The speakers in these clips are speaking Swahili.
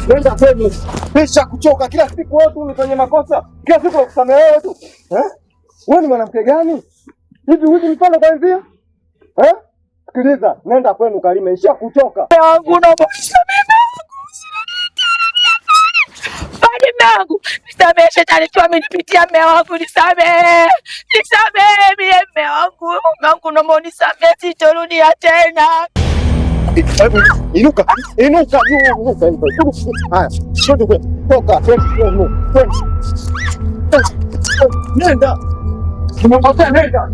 Nenda kwenu. Pisha kuchoka kila siku wewe tu unifanye makosa. Kila siku ukusamehe wewe tu. Wewe ni mwanamke gani? Hivi huji mfano kwanza? Sikiliza, nenda kwenu Karime, isha kuchoka. Yangu na Mungu, nisamehe shetani tu amenipitia mume wangu, nisamehe. Nisamehe mie mume wangu naomba unisamehe, sitorudia tena. Inuka. Haya, toka. Nenda. Tumepotea, nenda.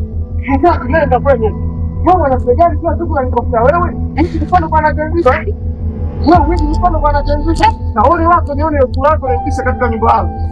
Nenda kwenu. Wewe unapigana kila siku unanikosa wewe. Mfano bwana Jenzi. Wewe mfano bwana Jenzi. Naone wako nione ukula wako naikisha katika nyumba yangu.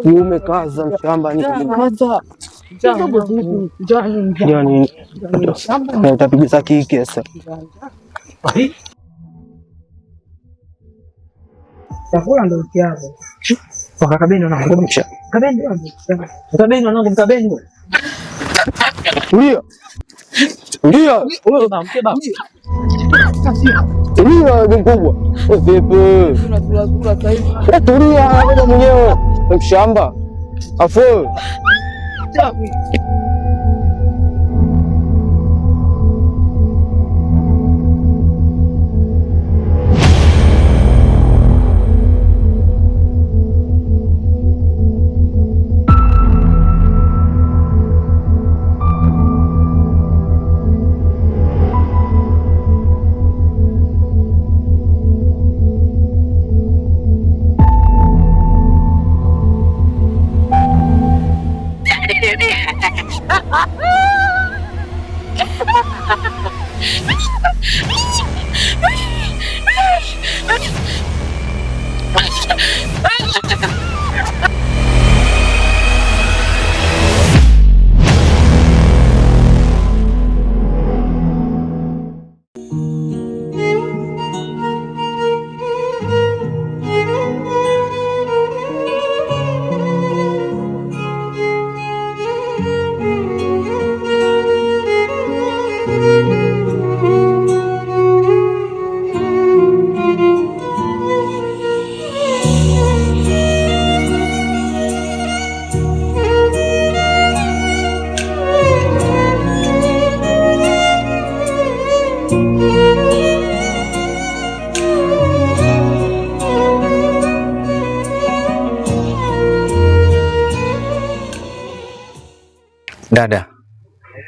Kiume kaza mshamba ni kaza. Yani utapiga kike sasa. Chakula ndio kiapo. Kwa Kabeni wanakumbusha. Kabeni Kabeni. Ndio. Wewe unamkeba. Tulia mkubwa. Vipi? Tulia wewe mwenyewe. Mshamba. Afu. Dada,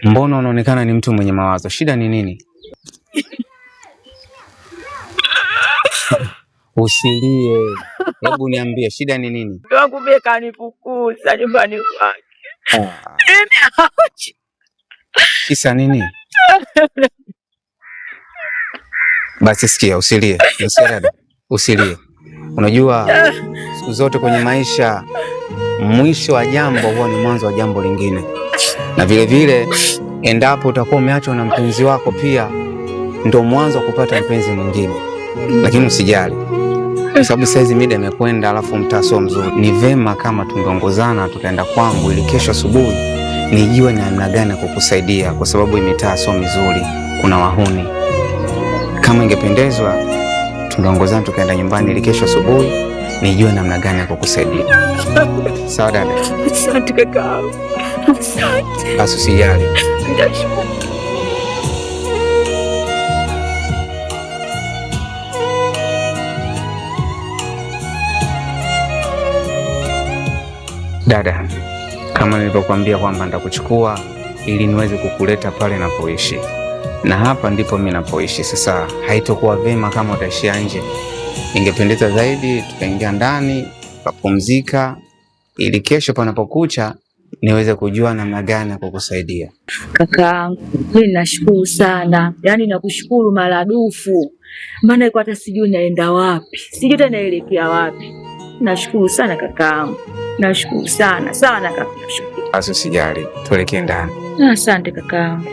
mbona unaonekana ni mtu mwenye mawazo? Shida ni nini? Usilie. Hebu niambie shida ni nini? Mume wangu mimi kanifukuza nyumbani kwake. Kisa nini? Basi sikia, usilie. Usilie. Unajua siku zote kwenye maisha mwisho wa jambo huwa ni mwanzo wa jambo lingine. Na vile vile endapo utakuwa umeachwa na mpenzi wako pia ndio mwanzo wa kupata mpenzi mwingine. Lakini usijali. Kwa sababu saizi mida imekwenda, alafu mtaa sio mzuri. Ni vema kama tungeongozana tukaenda kwangu ili kesho asubuhi nijue namna gani kukusaidia, kwa sababu mitaa sio mizuri, kuna wahuni. Kama ingependezwa tungeongozana tukaenda nyumbani ili kesho asubuhi nijue namna gani kukusaidia. Sawa dada? Asante kaka. Asante. Basi usijali. Nitashukuru. Dada, kama nilivyokuambia kwamba nitakuchukua ili niweze kukuleta pale napoishi. Na hapa ndipo mimi napoishi. Sasa haitokuwa vema kama utaishia nje. Ingependeza zaidi tukaingia ndani, tukapumzika ili kesho panapokucha niweze kujua namna gani kukusaidia. Kakaangu, mimi nashukuru sana. Yaani nakushukuru maradufu. Maana iko hata sijui naenda wapi. Sijui tena naelekea wapi. Nashukuru sana kakaangu. Nashukuru sana sana kaka. Nashukuru. Basi usijali, tuelekee ndani. Asante kakaangu.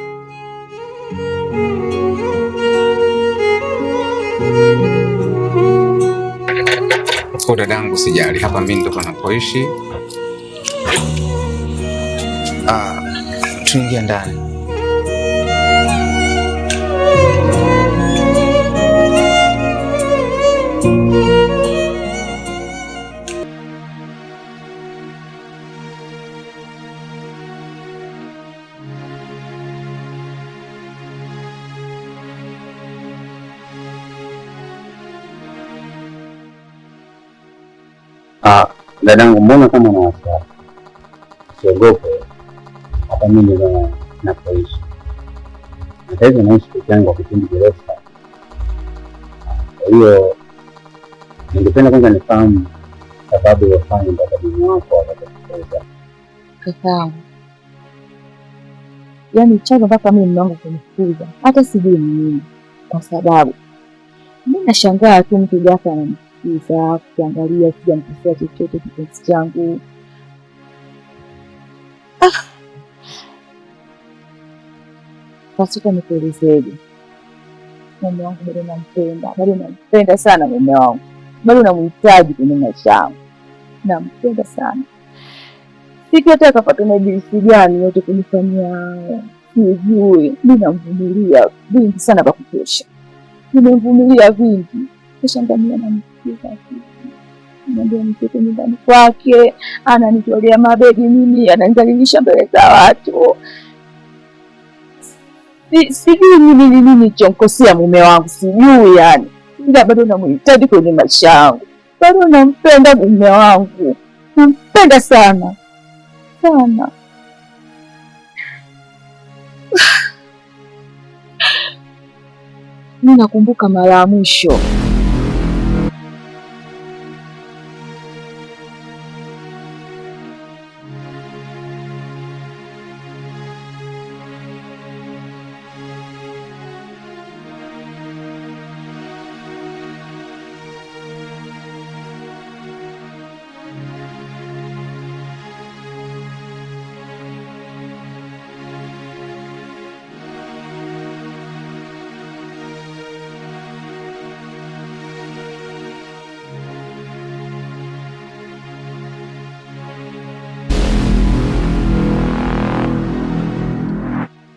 Kwa dadangu usijali, hapa mimi ndo napoishi. Tuingia ndani. Dadangu, mbona kama na wasiwasi? Usiogope, hapa mimi ndo napoishi. Hata hivyo naishi peke yangu kwa kipindi kirefu. Kwa hiyo ningependa kwanza nifahamu sababu iliyofanya mpaka mume wako akakufukuza. Kakaangu, yaani chanzo mpaka mimi mume wangu kunifukuza hata sijui ni nini, kwa sababu mimi nashangaa tu mtu ghafla ananifukuza, kuangalia sijamkosea chochote kipenzi changu. Pasuka nikuelezeje? Mume wangu bado nampenda sana mume wangu. Bado namhitaji kwenye maisha yangu. Nampenda sana. Siki hata akapata na jinsi gani yote kunifanyia sijui. Mimi namvumilia vingi sana kwa kutosha. Nimemvumilia vingi. Kisha ngamia namsikiza kitu. Ndio nitoke nyumbani kwake, ananitolea mabegi mimi, ananizalilisha mbele za watu. Sijui nini nilichomkosea mume wangu, sijui yani. Ila bado namhitaji kwenye maisha yangu. Bado nampenda mume wangu. Nampenda sana. Sana. Mimi nakumbuka mara ya mwisho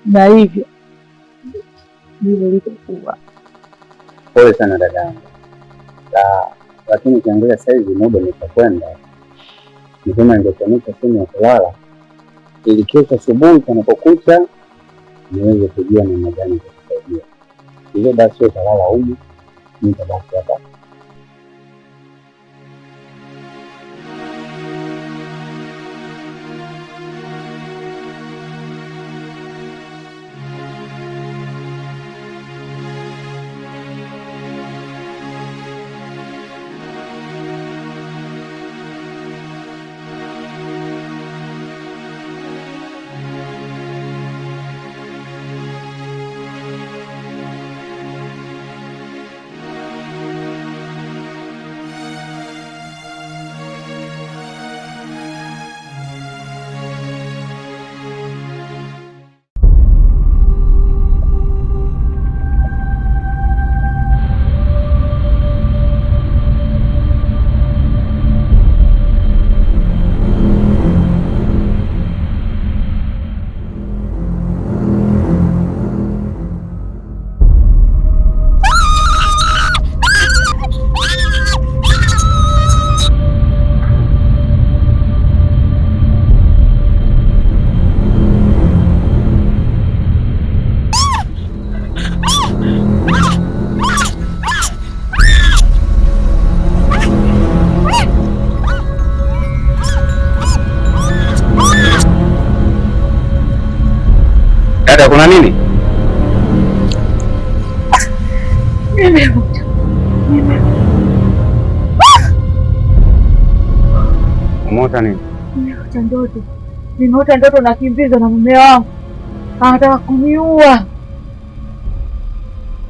na hivyo ndivyo ilivyokuwa. Pole sana dadangu. Lakini ukiangalia sasa hivi muda umeshakwenda. Ni kama ingekuanika sehemu ya kulala ili kesho asubuhi panapokucha niweze kujua namna gani kukusaidia. Hivyo basi utalala humu, nitabaki hapa. Dada, kuna nini? Umeota nini? Nimeota ndoto nakimbizwa na mume wangu. Anataka kuniua.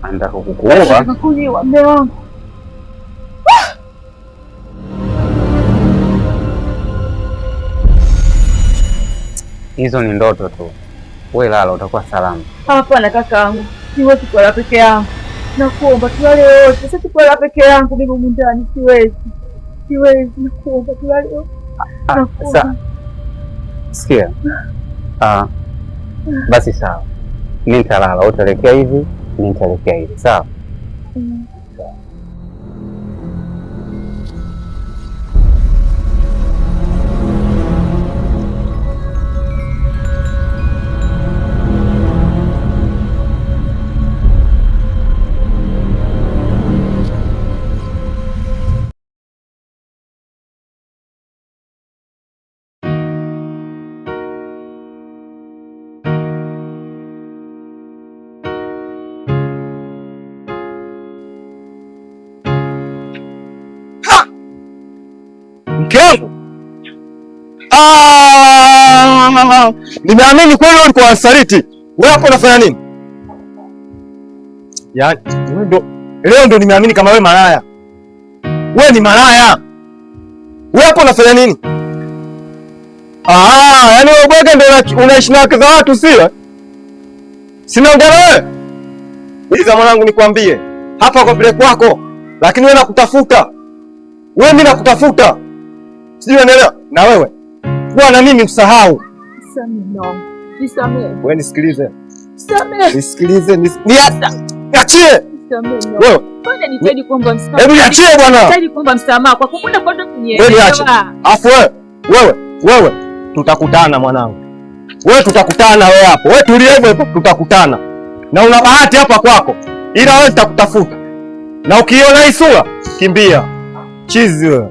Anataka kukuua? Anataka kuniua mume wangu. Hizo ni ndoto tu. Wewe lala, utakuwa salama. Hapana kakaangu, siwezi kulala peke yangu. Nakuomba tulale wote. Sasa kulala peke yangu mimi humu ndani siwezi. Nakuomba tulale wote. Sasa sikia. Basi sawa. Mimi nitalala, utaelekea hivi, mimi nitaelekea hivi. Sawa? Mke wangu, nimeamini kweli wewe ulikuwa wasaliti. Wewe hapo unafanya nini? Yaani leo ndo nimeamini kama wewe malaya. Wewe ni malaya. Wewe hapo unafanya nini? Yaani wewe bwege ndo unaishi na wake za watu sio? Sinaongea na wewe. Iza mwanangu nikwambie. Hapa kwa vile kwako, lakini wewe nakutafuta. Wewe mimi nakutafuta. Sijui unaelewa? Na wewe kuwa na mimi usahau. Nisamehe. Wewe nisikilize. Nisikilize. Niachie. Wewe. Bwana nitaji kuomba msamaha. Hebu niachie bwana. Nitaji kuomba msamaha kwa kukunda kwa ndo kunyeelewa. Wewe niache. Afu wewe tutakutana mwanangu. Wewe tutakutana wewe hapo. Wewe tulie hivyo tutakutana. Na una bahati hapa kwako. Ila wewe nitakutafuta. Na ukiona hii sura kimbia. Chizi wewe.